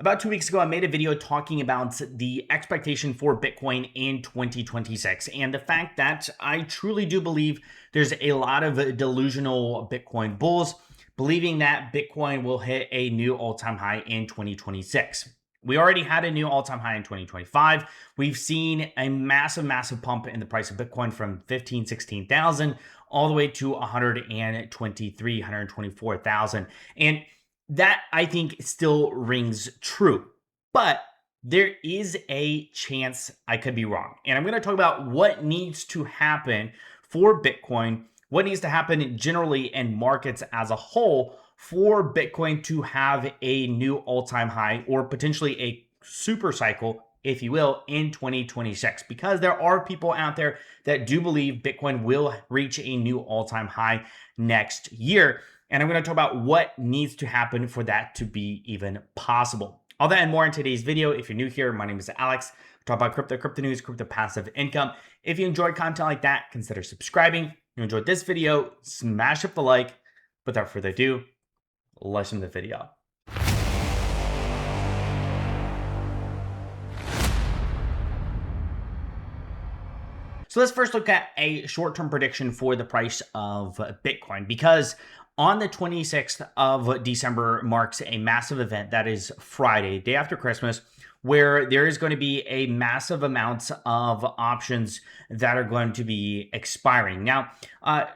About 2 weeks ago, I made a video talking about the expectation for Bitcoin in 2026 and the fact that I truly do believe there's a lot of delusional Bitcoin bulls believing that Bitcoin will hit a new all-time high in 2026. We already had a new all-time high in 2025. We've seen a massive pump in the price of Bitcoin from 15, 16,000 all the way to 123, 124,000. And that I think still rings true. But there is a chance I could be wrong. And I'm going to talk about what needs to happen for Bitcoin, what needs to happen generally in markets as a whole for Bitcoin to have a new all-time high or potentially a super cycle, if you will, in 2026. Because there are people out there that do believe Bitcoin will reach a new all-time high next year. And I'm going to talk about what needs to happen for that to be even possible. All that and more in today's video. If you're new here, my name is Alex. We talk about crypto news, crypto passive income. If you enjoy content like that, consider subscribing. If you enjoyed this video, smash up the like. Without further ado, let's end the video. So let's first look at a short-term prediction for the price of Bitcoin, because on the 26th of December marks a massive event that is Friday, day after Christmas, where there is going to be a massive amount of options that are going to be expiring. Now,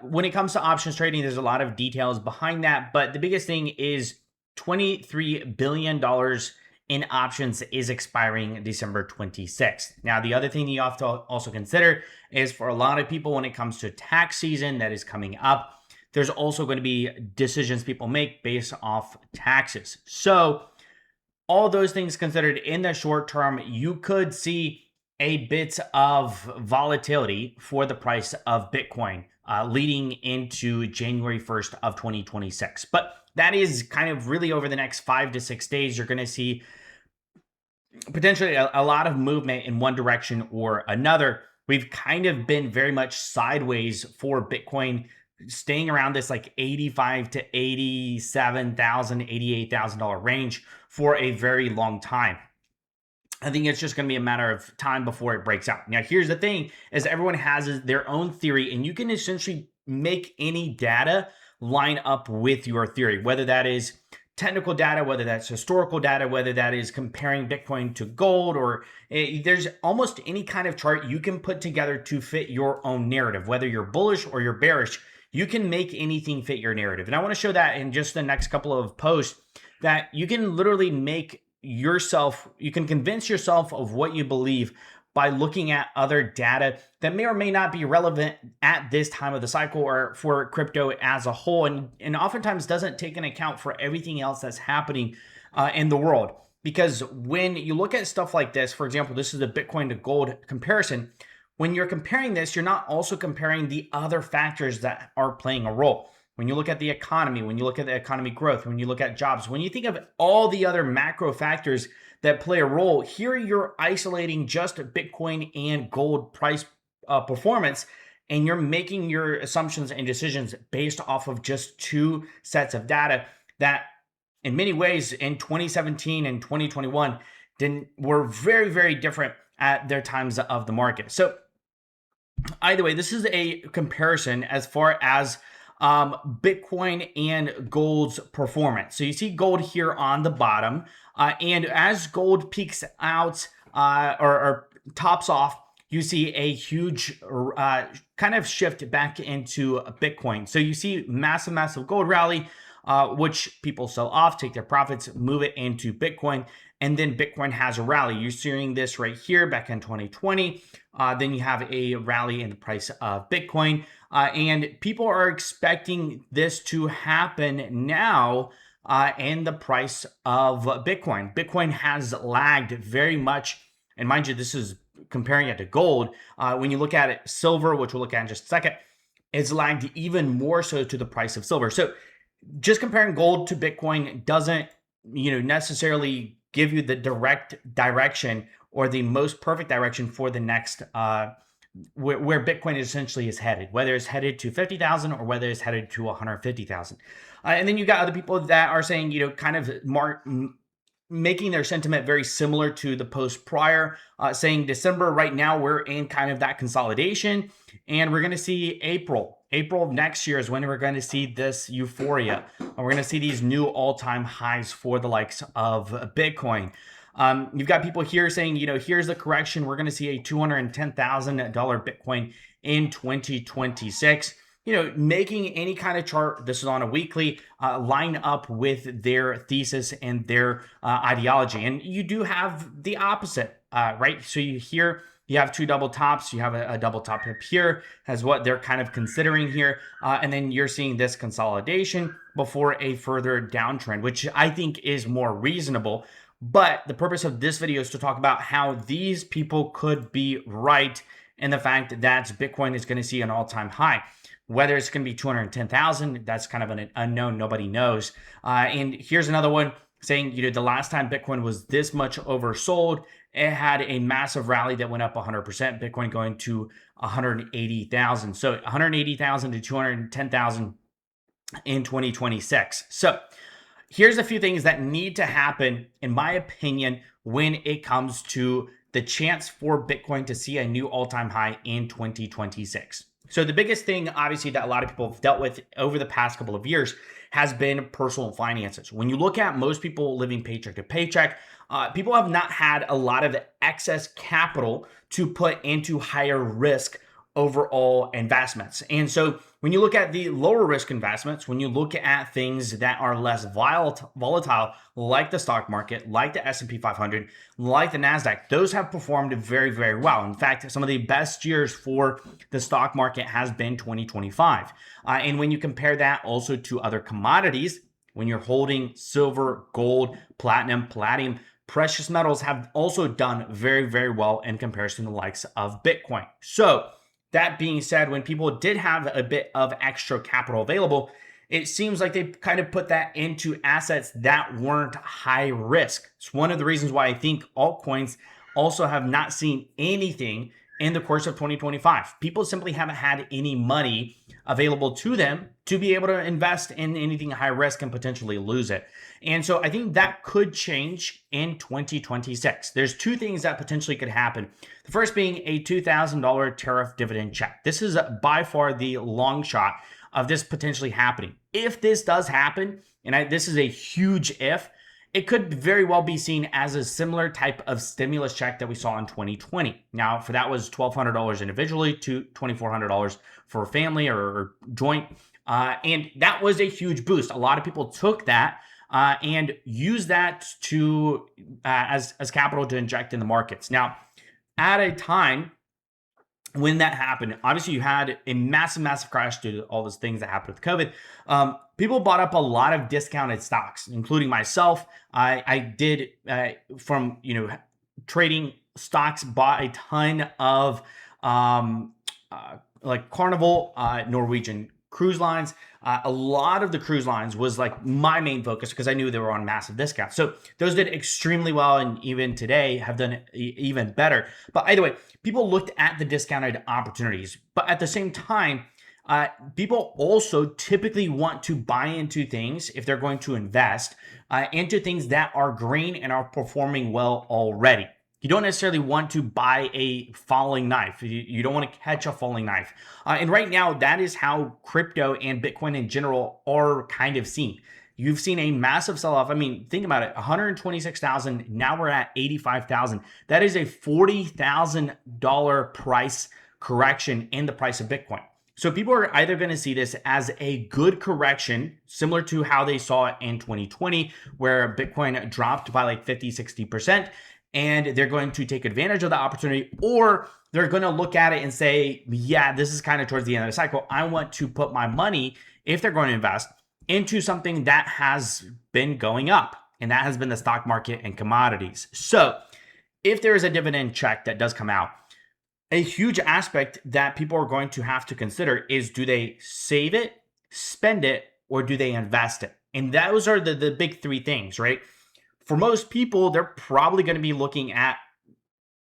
when it comes to options trading, there's a lot of details behind that, but the biggest thing is $23 billion in options is expiring December 26th. Now, the other thing you have to also consider is for a lot of people when it comes to tax season that is coming up, there's also going to be decisions people make based off taxes. So all those things considered in the short term, you could see a bit of volatility for the price of Bitcoin leading into January 1st of 2026. But that is kind of really over the next 5 to 6 days, you're going to see potentially a lot of movement in one direction or another. We've kind of been very much sideways for Bitcoin, staying around this like 85 to 87,000, $88,000 range for a very long time. I think it's just going to be a matter of time before it breaks out. Now, here's the thing is everyone has their own theory, and you can essentially make any data line up with your theory, whether that is technical data, whether that's historical data, whether that is comparing Bitcoin to gold, or there's almost any kind of chart you can put together to fit your own narrative, whether you're bullish or you're bearish. You can make anything fit your narrative. And I want to show that in just the next couple of posts, that you can literally make yourself, you can convince yourself of what you believe by looking at other data that may or may not be relevant at this time of the cycle or for crypto as a whole, and oftentimes doesn't take into account for everything else that's happening in the world. Because when you look at stuff like this, for example, this is the Bitcoin to gold comparison. When you're comparing this, you're not also comparing the other factors that are playing a role. When you look at the economy, when you look at the economy growth, when you look at jobs, when you think of all the other macro factors that play a role, here you're isolating just Bitcoin and gold price performance, and you're making your assumptions and decisions based off of just two sets of data that in many ways in 2017 and 2021 were very different at their times of the market. So either way, this is a comparison as far as Bitcoin and gold's performance. So you see gold here on the bottom, and as gold peaks out or tops off, you see a huge kind of shift back into Bitcoin. So you see massive gold rally, which people sell off, take their profits, move it into Bitcoin, and then Bitcoin has a rally. You're seeing this right here back in 2020. Then you have a rally in the price of Bitcoin. And people are expecting this to happen now in the price of Bitcoin. Bitcoin has lagged very much. And mind you, this is comparing it to gold. When you look at it, silver, which we'll look at in just a second, it's lagged even more so to the price of silver. So just comparing gold to Bitcoin doesn't, necessarily give you the direct direction or the most perfect direction for the next where Bitcoin essentially is headed, whether it's headed to 50,000 or whether it's headed to 150,000. And then you got other people that are saying, kind of making their sentiment very similar to the post prior, saying December right now we're in kind of that consolidation, and we're going to see April of next year is when we're going to see this euphoria, and we're going to see these new all-time highs for the likes of Bitcoin. You've got people here saying, here's the correction. We're going to see a $210,000 Bitcoin in 2026. Making any kind of chart, this is on a weekly, line up with their thesis and their ideology. And you do have the opposite, right? So you have two double tops, you have a double top up here as what they're kind of considering here. And then you're seeing this consolidation before a further downtrend, which I think is more reasonable. But the purpose of this video is to talk about how these people could be right in the fact that Bitcoin is going to see an all-time high. Whether it's going to be 210,000, that's kind of an unknown. Nobody knows. And here's another one saying, the last time Bitcoin was this much oversold, it had a massive rally that went up 100%, Bitcoin going to 180,000. So 180,000 to 210,000 in 2026. So here's a few things that need to happen, in my opinion, when it comes to the chance for Bitcoin to see a new all-time high in 2026. So the biggest thing, obviously, that a lot of people have dealt with over the past couple of years has been personal finances. When you look at most people living paycheck to paycheck, people have not had a lot of excess capital to put into higher risk overall investments. And so when you look at the lower risk investments, when you look at things that are less volatile, like the stock market, like the S&P 500, like the NASDAQ, those have performed very, very well. In fact, some of the best years for the stock market has been 2025. And when you compare that also to other commodities, when you're holding silver, gold, platinum, palladium, precious metals have also done very, very well in comparison to the likes of Bitcoin. So that being said, when people did have a bit of extra capital available, it seems like they kind of put that into assets that weren't high risk. It's one of the reasons why I think altcoins also have not seen anything in the course of 2025. People simply haven't had any money available to them to be able to invest in anything high risk and potentially lose it. And so I think that could change in 2026. There's two things that potentially could happen. The first being a $2,000 tariff dividend check. This is by far the long shot of this potentially happening. If this does happen, and this is a huge if, it could very well be seen as a similar type of stimulus check that we saw in 2020. Now, for that was $1,200 individually to $2,400 for a family or joint. And that was a huge boost. A lot of people took that and used that to as capital to inject in the markets. Now, at a time when that happened, obviously you had a massive crash due to all those things that happened with COVID. People bought up a lot of discounted stocks, including myself. I did from trading stocks, bought a ton of like Carnival, Norwegian Cruise Lines. A lot of the cruise lines was like my main focus because I knew they were on massive discounts. So those did extremely well, and even today have done even better. But either way, people looked at the discounted opportunities. But at the same time, people also typically want to buy into things if they're going to invest into things that are green and are performing well already. You don't necessarily want to buy a falling knife. You don't want to catch a falling knife. And right now, that is how crypto and Bitcoin in general are kind of seen. You've seen a massive sell-off. I mean, think about it, 126,000. Now we're at 85,000. That is a $40,000 price correction in the price of Bitcoin. So people are either going to see this as a good correction, similar to how they saw it in 2020, where Bitcoin dropped by like 50, 60%. And they're going to take advantage of the opportunity, or they're going to look at it and say, yeah, this is kind of towards the end of the cycle. I want to put my money, if they're going to invest, into something that has been going up, and that has been the stock market and commodities. So if there is a dividend check that does come out, a huge aspect that people are going to have to consider is, do they save it, spend it, or do they invest it? And those are the big three things, right? For most people, they're probably going to be looking at,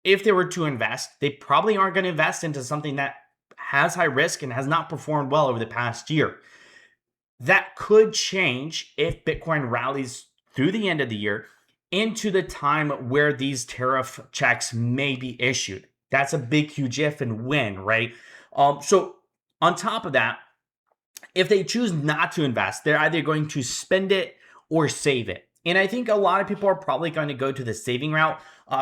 if they were to invest, they probably aren't going to invest into something that has high risk and has not performed well over the past year. That could change if Bitcoin rallies through the end of the year into the time where these tariff checks may be issued. That's a big, huge if and when, right? So on top of that, if they choose not to invest, they're either going to spend it or save it. And I think a lot of people are probably going to go to the saving route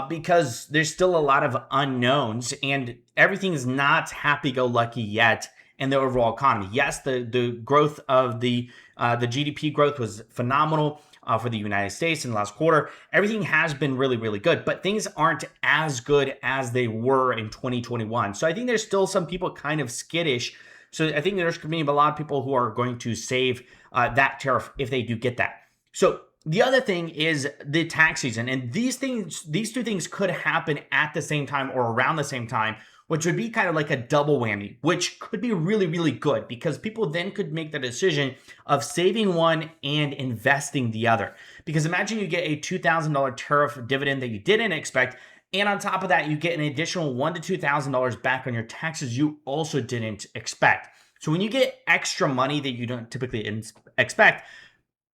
because there's still a lot of unknowns and everything is not happy-go-lucky yet in the overall economy. Yes, the growth of the GDP growth was phenomenal for the United States in the last quarter. Everything has been really, really good, but things aren't as good as they were in 2021. So I think there's still some people kind of skittish. So I think there's going to be a lot of people who are going to save that tariff if they do get that. So the other thing is the tax season, and these two things could happen at the same time or around the same time, which would be kind of like a double whammy, which could be really, really good because people then could make the decision of saving one and investing the other. Because imagine you get a $2,000 tariff dividend that you didn't expect, and on top of that, you get an additional $1,000 to $2,000 back on your taxes you also didn't expect. So when you get extra money that you don't typically expect,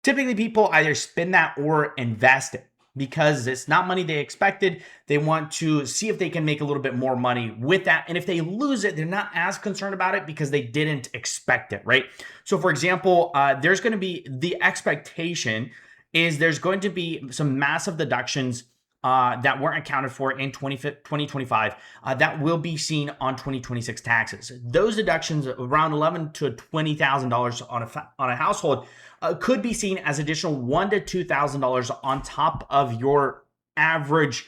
typically people either spend that or invest it because it's not money they expected. They want to see if they can make a little bit more money with that. And if they lose it, they're not as concerned about it because they didn't expect it, right? So for example, there's going to be the expectation is there's going to be some massive deductions that weren't accounted for in 2025 that will be seen on 2026 taxes. Those deductions, around $11,000 to $20,000 on a household, could be seen as additional $1,000 to $2,000 on top of your average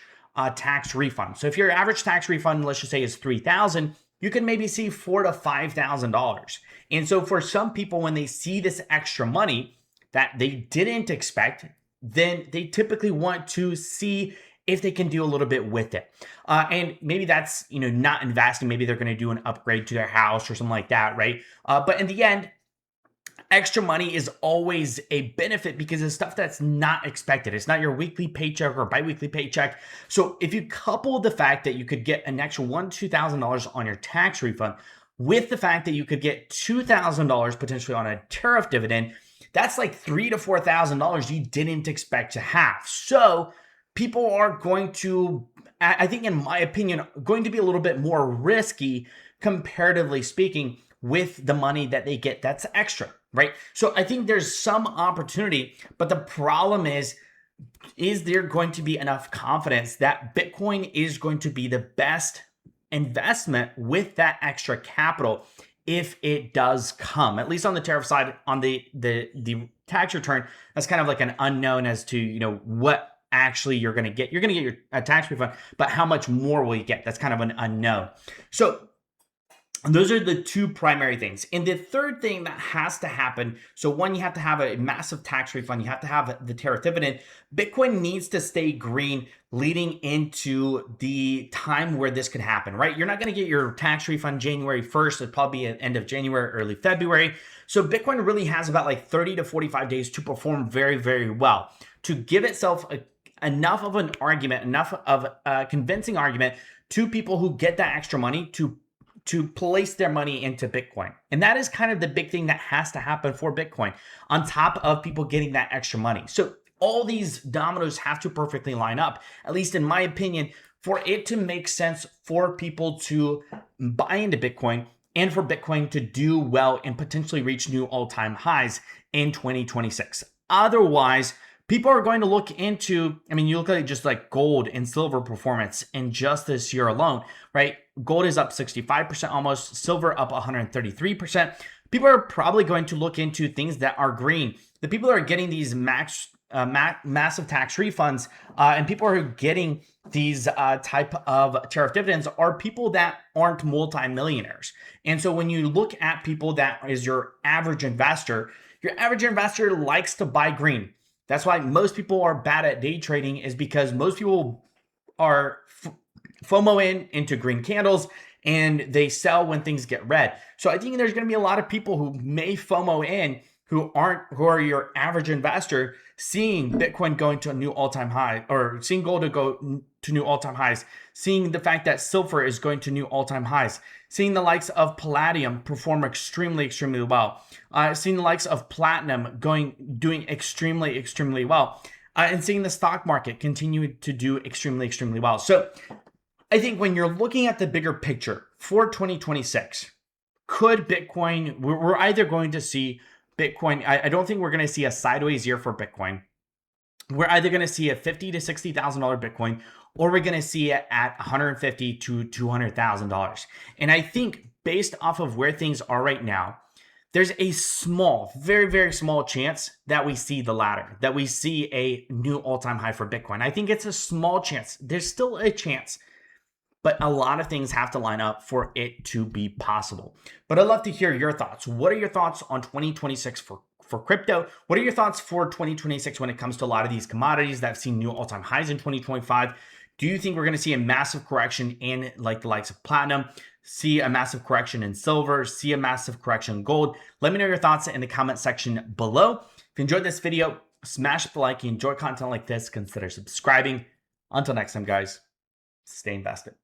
tax refund. So if your average tax refund, let's just say, is $3,000, you can maybe see $4,000 to $5,000. And so for some people, when they see this extra money that they didn't expect, then they typically want to see if they can do a little bit with it. And maybe that's, not investing. Maybe they're going to do an upgrade to their house or something like that, right? But in the end, extra money is always a benefit because it's stuff that's not expected. It's not your weekly paycheck or biweekly paycheck. So if you couple the fact that you could get an extra $1,000 to $2,000 on your tax refund with the fact that you could get $2,000 potentially on a tariff dividend, that's like $3,000 to $4,000 you didn't expect to have. So people are going to, I think in my opinion, going to be a little bit more risky comparatively speaking with the money that they get that's extra, right? So I think there's some opportunity, but the problem is there going to be enough confidence that Bitcoin is going to be the best investment with that extra capital if it does come, at least on the tariff side? On the tax return, that's kind of like an unknown as to, what actually you're going to get. You're going to get your tax refund, but how much more will you get? That's kind of an unknown. So those are the two primary things. And the third thing that has to happen, so one, you have to have a massive tax refund. You have to have the tariff dividend. Bitcoin needs to stay green leading into the time where this could happen, right? You're not going to get your tax refund January 1st. It'll probably be at the end of January, early February. So Bitcoin really has about like 30 to 45 days to perform very, very well, to give itself enough of an argument, enough of a convincing argument to people who get that extra money to place their money into Bitcoin. And that is kind of the big thing that has to happen for Bitcoin on top of people getting that extra money. So all these dominoes have to perfectly line up, at least in my opinion, for it to make sense for people to buy into Bitcoin and for Bitcoin to do well and potentially reach new all-time highs in 2026. Otherwise, people are going to look into, you look at just like gold and silver performance in just this year alone, right? Gold is up 65% almost, silver up 133%. People are probably going to look into things that are green. The people that are getting these massive tax refunds and people who are getting these type of tariff dividends are people that aren't multimillionaires. And so when you look at people that is your average investor likes to buy green. That's why most people are bad at day trading, is because most people are FOMO into green candles and they sell when things get red. So I think there's going to be a lot of people who may FOMO in who are your average investor, seeing Bitcoin going to a new all-time high, or seeing gold to go to new all-time highs, seeing the fact that silver is going to new all-time highs, seeing the likes of palladium perform extremely, extremely well, seeing the likes of platinum doing extremely, extremely well. and seeing the stock market continue to do extremely, extremely well. So I think when you're looking at the bigger picture for 2026, could Bitcoin, we're either going to see Bitcoin, I don't think we're going to see a sideways year for Bitcoin. We're either going to see a $50,000 to $60,000 Bitcoin, or we're going to see it at $150,000 to $200,000. And I think based off of where things are right now, there's a small, very, very small chance that we see the latter, that we see a new all-time high for Bitcoin. I think it's a small chance. There's still a chance, but a lot of things have to line up for it to be possible. But I'd love to hear your thoughts. What are your thoughts on 2026 for crypto? What are your thoughts for 2026 when it comes to a lot of these commodities that have seen new all-time highs in 2025? Do you think we're going to see a massive correction in like the likes of platinum, see a massive correction in silver, see a massive correction in gold? Let me know your thoughts in the comment section below. If you enjoyed this video, smash the like. If you enjoy content like this, consider subscribing. Until next time, guys, stay invested.